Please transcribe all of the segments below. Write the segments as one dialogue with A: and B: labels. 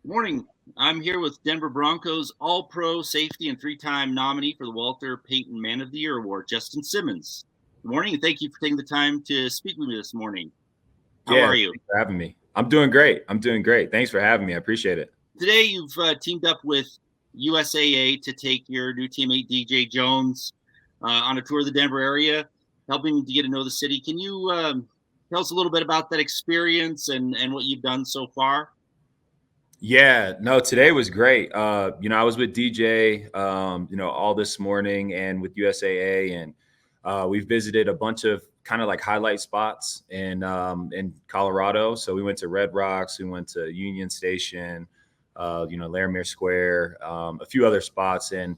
A: Morning. I'm here with Denver Broncos All-Pro safety and three-time nominee for the Walter Payton Man of the Year Award, Justin Simmons. Good morning, and thank you for taking the time to speak with me this morning. How
B: Yeah,
A: are you?
B: thanks for having me. I'm doing great. I'm doing great. Thanks for having me. I appreciate it.
A: Today, you've teamed up with USAA to take your new teammate DJ Jones on a tour of the Denver area, helping to get to know the city. Can you tell us a little bit about that experience and what you've done so far?
B: Yeah, no, today was great. I was with DJ, all this morning and with USAA, and we visited a bunch of kind of like highlight spots in Colorado. So we went to Red Rocks, we went to Union Station, Larimer Square, a few other spots, and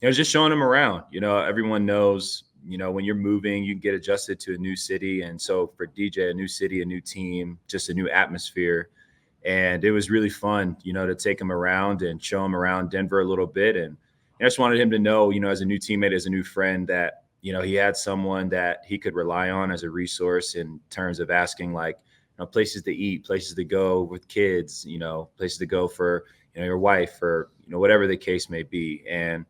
B: it was just showing them around. Everyone knows, when you're moving, you can get adjusted to a new city, and so for DJ, a new city, a new team, just a new atmosphere. And it was really fun, to take him around and show him around Denver a little bit. And I just wanted him to know, as a new teammate, as a new friend, that he had someone that he could rely on as a resource in terms of asking, like, places to eat, places to go with kids, places to go for your wife, or whatever the case may be. And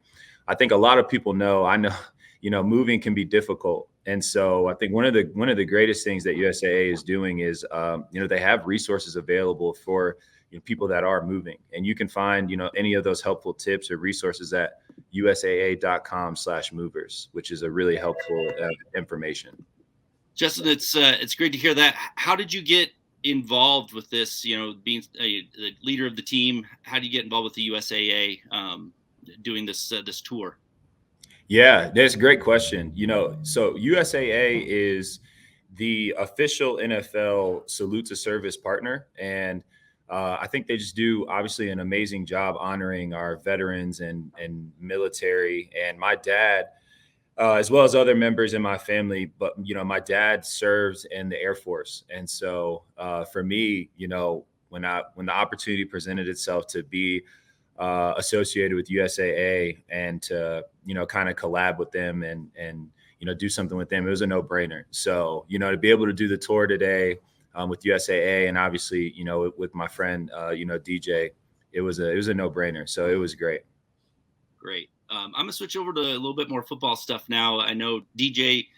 B: I think a lot of people know, I know, moving can be difficult. And so I think one of the greatest things that USAA is doing is, they have resources available for people that are moving, and you can find any of those helpful tips or resources at usaa.com/movers, which is a really helpful information.
A: Justin, it's great to hear that. How did you get involved with this? Being the leader of the team, how do you get involved with the USAA doing this tour?
B: Yeah, that's a great question. So USAA is the official NFL salute to service partner, and I think they just do obviously an amazing job honoring our veterans and military. And my dad, as well as other members in my family, but my dad serves in the Air Force, and so for me, when the opportunity presented itself to be associated with USAA and to kind of collab with them and do something with them, it was a no brainer. So to be able to do the tour today with USAA and obviously with my friend DJ, it was a no brainer. So it was great.
A: Great. I'm gonna switch over to a little bit more football stuff now. I know DJ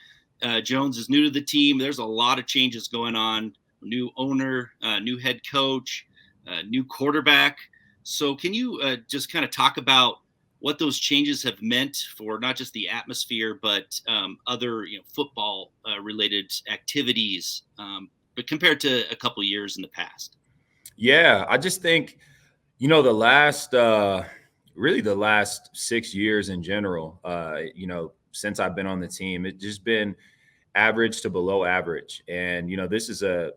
A: Jones is new to the team. There's a lot of changes going on. New owner, new head coach, new quarterback. So can you just kind of talk about what those changes have meant for not just the atmosphere, but other football related activities, but compared to a couple years in the past?
B: Yeah, I just think the last really the last 6 years in general, since I've been on the team, it's just been average to below average. And this is a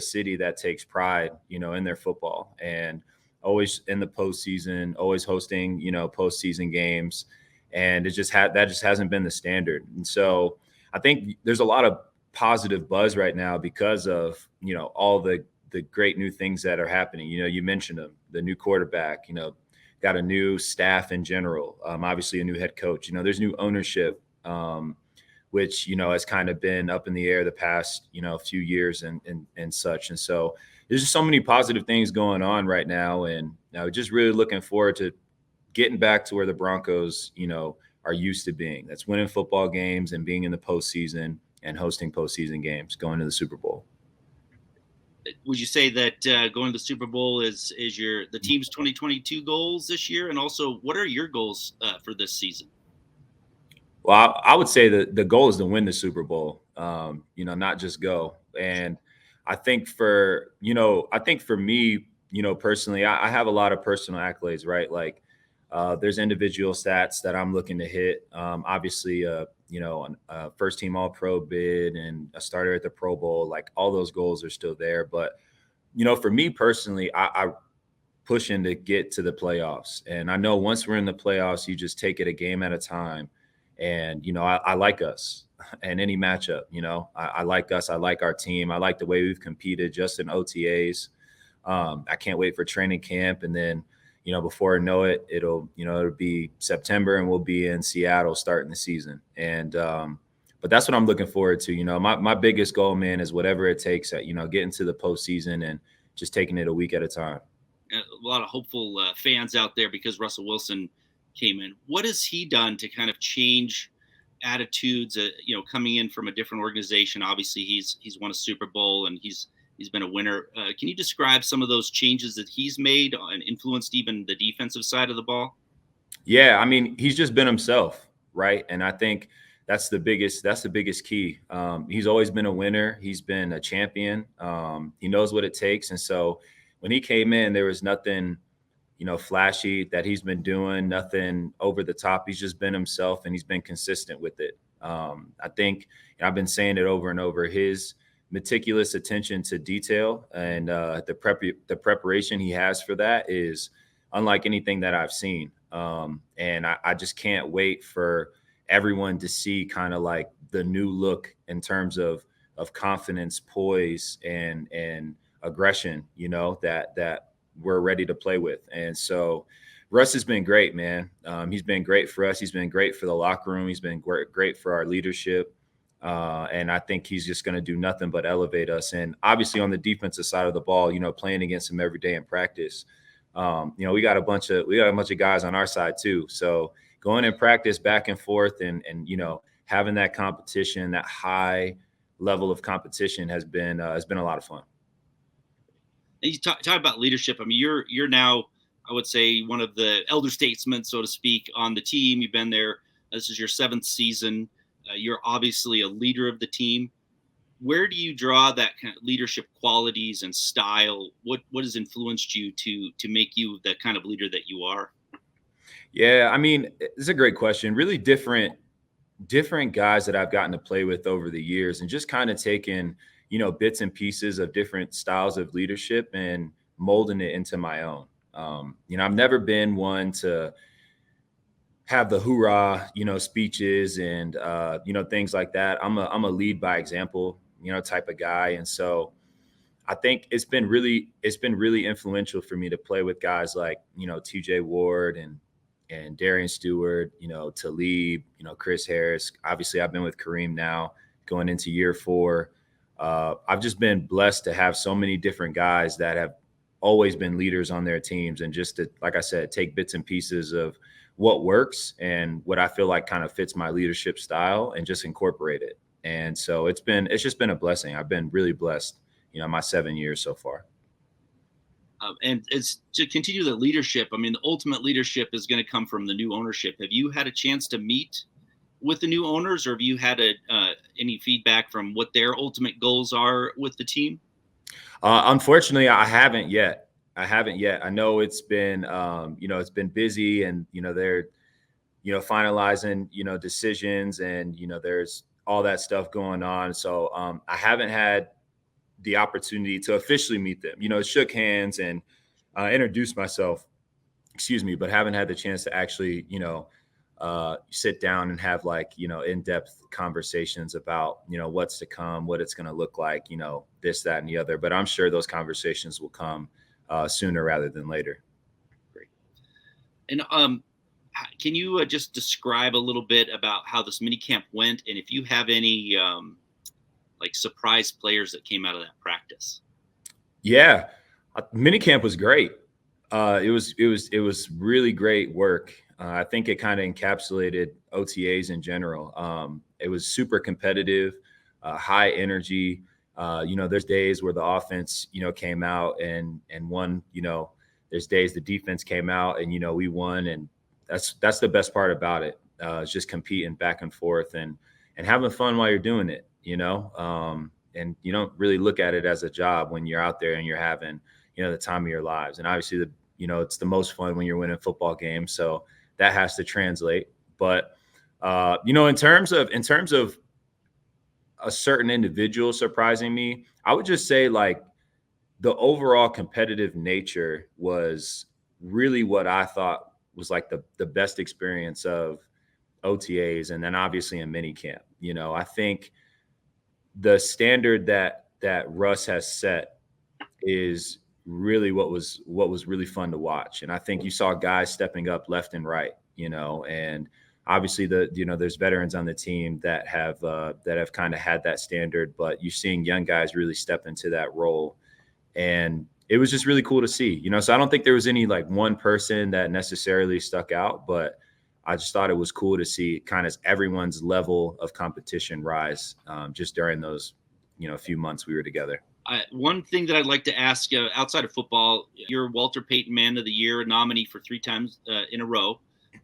B: city that takes pride in their football, and always in the postseason, always hosting postseason games. And that just hasn't been the standard. And so I think there's a lot of positive buzz right now because of all the great new things that are happening. You mentioned them, the new quarterback, got a new staff in general, obviously a new head coach. There's new ownership, which has kind of been up in the air the past few years and such. And so there's just so many positive things going on right now, and just really looking forward to getting back to where the Broncos are used to being. That's winning football games and being in the postseason and hosting postseason games, going to the Super Bowl.
A: Would you say that going to the Super Bowl is the team's 2022 goals this year, and also what are your goals for this season?
B: Well, I would say that the goal is to win the Super Bowl, not just go. And I think for me, personally, I have a lot of personal accolades, right? Like there's individual stats that I'm looking to hit. Obviously, a first team All Pro bid and a starter at the Pro Bowl, like all those goals are still there. But for me personally, I pushing to get to the playoffs. And I know once we're in the playoffs, you just take it a game at a time. And, I like us in any matchup. I like us. I like our team. I like the way we've competed just in OTAs. I can't wait for training camp. And then, before I know it, it'll be September and we'll be in Seattle starting the season. And, but that's what I'm looking forward to. My biggest goal, man, is whatever it takes at, getting to the postseason and just taking it a week at a time.
A: lot of hopeful fans out there because Russell Wilson came in. What has he done to kind of change attitudes? Coming in from a different organization, obviously he's won a Super Bowl and he's been a winner. Can you describe some of those changes that he's made and influenced even the defensive side of the ball?
B: Yeah, I mean, he's just been himself, right? And I think that's the biggest key. He's always been a winner. He's been a champion. He knows what it takes. And so when he came in, there was nothing, flashy that he's been doing, nothing over the top. He's just been himself and he's been consistent with it. I think I've been saying it over and over, his meticulous attention to detail and the preparation he has for that is unlike anything that I've seen. And I just can't wait for everyone to see kind of like the new look in terms of confidence, poise, and aggression, that we're ready to play with. And so Russ has been great, man. He's been great for us. He's been great for the locker room. He's been great for our leadership. And I think he's just going to do nothing but elevate us. And obviously on the defensive side of the ball, playing against him every day in practice, we got a bunch of guys on our side too. So going in practice back and forth and having that competition, that high level of competition has been a lot of fun.
A: And you talk about leadership. I mean, you're now, I would say, one of the elder statesmen, so to speak, on the team. You've been there. This is your 7th season. You're obviously a leader of the team. Where do you draw that kind of leadership qualities and style? What has influenced you to make you the kind of leader that you are?
B: Yeah, I mean, it's a great question. Really different guys that I've gotten to play with over the years and just kind of taking, bits and pieces of different styles of leadership and molding it into my own. I've never been one to have the hoorah, speeches and, things like that. I'm a lead by example, type of guy. And so I think it's been really influential for me to play with guys like, TJ Ward and Darian Stewart, Talib, Chris Harris. Obviously I've been with Kareem now going into year 4. I've just been blessed to have so many different guys that have always been leaders on their teams and just to, like I said, take bits and pieces of what works and what I feel like kind of fits my leadership style and just incorporate it. And so it's just been a blessing. I've been really blessed, my 7 years so far.
A: And it's to continue the leadership. I mean, the ultimate leadership is going to come from the new ownership. Have you had a chance to meet with the new owners, or have you had any feedback from what their ultimate goals are with the team?
B: Unfortunately, I haven't yet. I know it's been, it's been busy and, they're, finalizing, decisions and, there's all that stuff going on. So I haven't had the opportunity to officially meet them, shook hands and introduced myself, but haven't had the chance to actually, sit down and have like, in-depth conversations about, what's to come, what it's going to look like, this, that, and the other. But I'm sure those conversations will come sooner rather than later.
A: Great. And can you just describe a little bit about how this mini camp went, and if you have any like surprise players that came out of that practice?
B: Yeah, mini camp was great. It was really great work. I think it kind of encapsulated OTAs in general. It was super competitive, high energy. There's days where the offense, came out and won. There's days the defense came out and we won, and that's the best part about it. It's just competing back and forth and having fun while you're doing it. And you don't really look at it as a job when you're out there and you're having, the time of your lives. And obviously it's the most fun when you're winning football games. So that has to translate. But, in terms of a certain individual surprising me, I would just say like the overall competitive nature was really what I thought was like the best experience of OTAs. And then obviously in minicamp, I think the standard that Russ has set is really what was really fun to watch. And I think you saw guys stepping up left and right, and obviously there's veterans on the team that have kind of had that standard, but you're seeing young guys really step into that role. And, it was just really cool to see, so I don't think there was any like one person that necessarily stuck out, but I just thought it was cool to see kind of everyone's level of competition rise just during those, few months we were together.
A: One thing that I'd like to ask outside of football, you're Walter Payton Man of the Year nominee for 3 times in a row.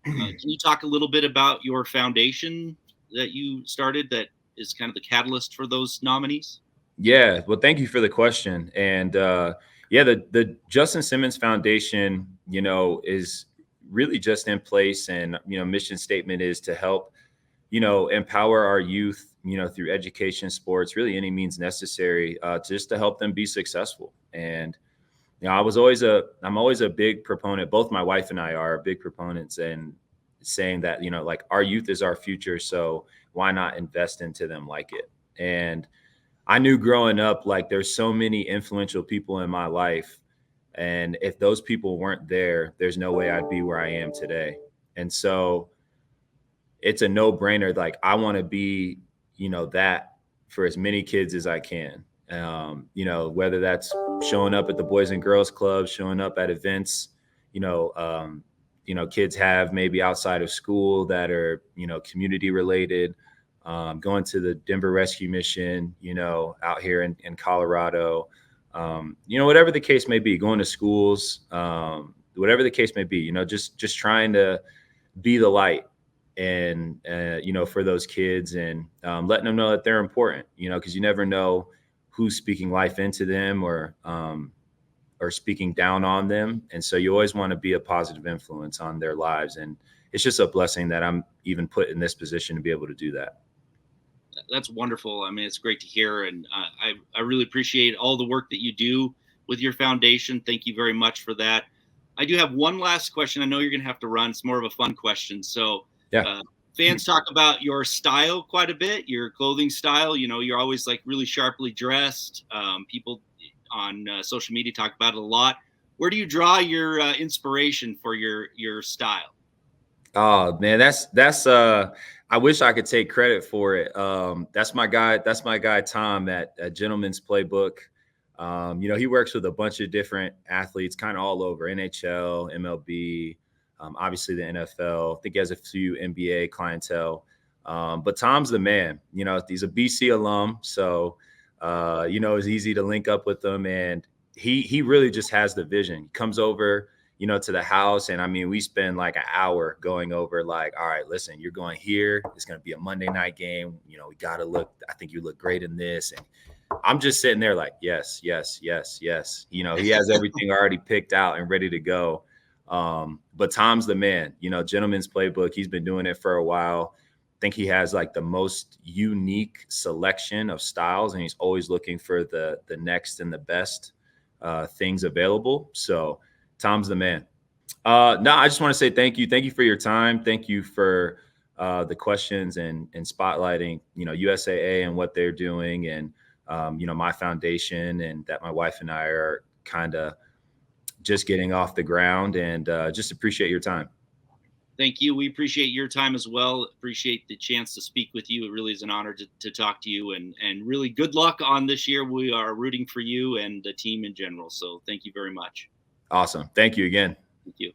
A: Can you talk a little bit about your foundation that you started that is kind of the catalyst for those nominees?
B: Yeah, well, thank you for the question. And yeah, the Justin Simmons Foundation, is really just in place, and mission statement is to help, empower our youth, through education, sports, really any means necessary, just to help them be successful. And I'm always a big proponent. Both my wife and I are big proponents and saying that, like our youth is our future, so why not invest into them like it? And I knew growing up, like there's so many influential people in my life. And if those people weren't there, there's no way I'd be where I am today. And so it's a no brainer. Like I want to be, that for as many kids as I can. Whether that's showing up at the Boys and Girls Club, showing up at events, kids have maybe outside of school that are, community related. Going to the Denver Rescue Mission, out here in Colorado, whatever the case may be, going to schools, whatever the case may be, just trying to be the light and, for those kids and letting them know that they're important, because you never know who's speaking life into them or speaking down on them. And so you always want to be a positive influence on their lives. And it's just a blessing that I'm even put in this position to be able to do that.
A: That's wonderful. I mean, it's great to hear. And I really appreciate all the work that you do with your foundation. Thank you very much for that. I do have one last question. I know you're going to have to run. It's more of a fun question. So
B: yeah.
A: Fans talk about your style quite a bit, your clothing style. You're always like really sharply dressed. People on social media talk about it a lot. Where do you draw your inspiration for your style?
B: Oh man, that's I wish I could take credit for it. That's my guy Tom at Gentleman's Playbook. He works with a bunch of different athletes, kind of all over NHL, MLB, obviously the NFL. I think he has a few NBA clientele. But Tom's the man. He's a BC alum, so it's easy to link up with him, and he really just has the vision. He comes over, to the house. And I mean, we spend like an hour going over like, all right, listen, you're going here. It's going to be a Monday night game. We got to I think you look great in this. And I'm just sitting there like, yes, yes, yes, yes. He has everything already picked out and ready to go. But Tom's the man, Gentleman's Playbook. He's been doing it for a while. I think he has like the most unique selection of styles, and he's always looking for the next and the best things available. So Tom's the man. No, I just want to say thank you. Thank you for your time. Thank you for the questions and spotlighting, USAA and what they're doing, and my foundation, and that my wife and I are kind of just getting off the ground, and just appreciate your time.
A: Thank you. We appreciate your time as well. Appreciate the chance to speak with you. It really is an honor to talk to you, and really good luck on this year. We are rooting for you and the team in general. So thank you very much.
B: Awesome. Thank you again.
A: Thank you.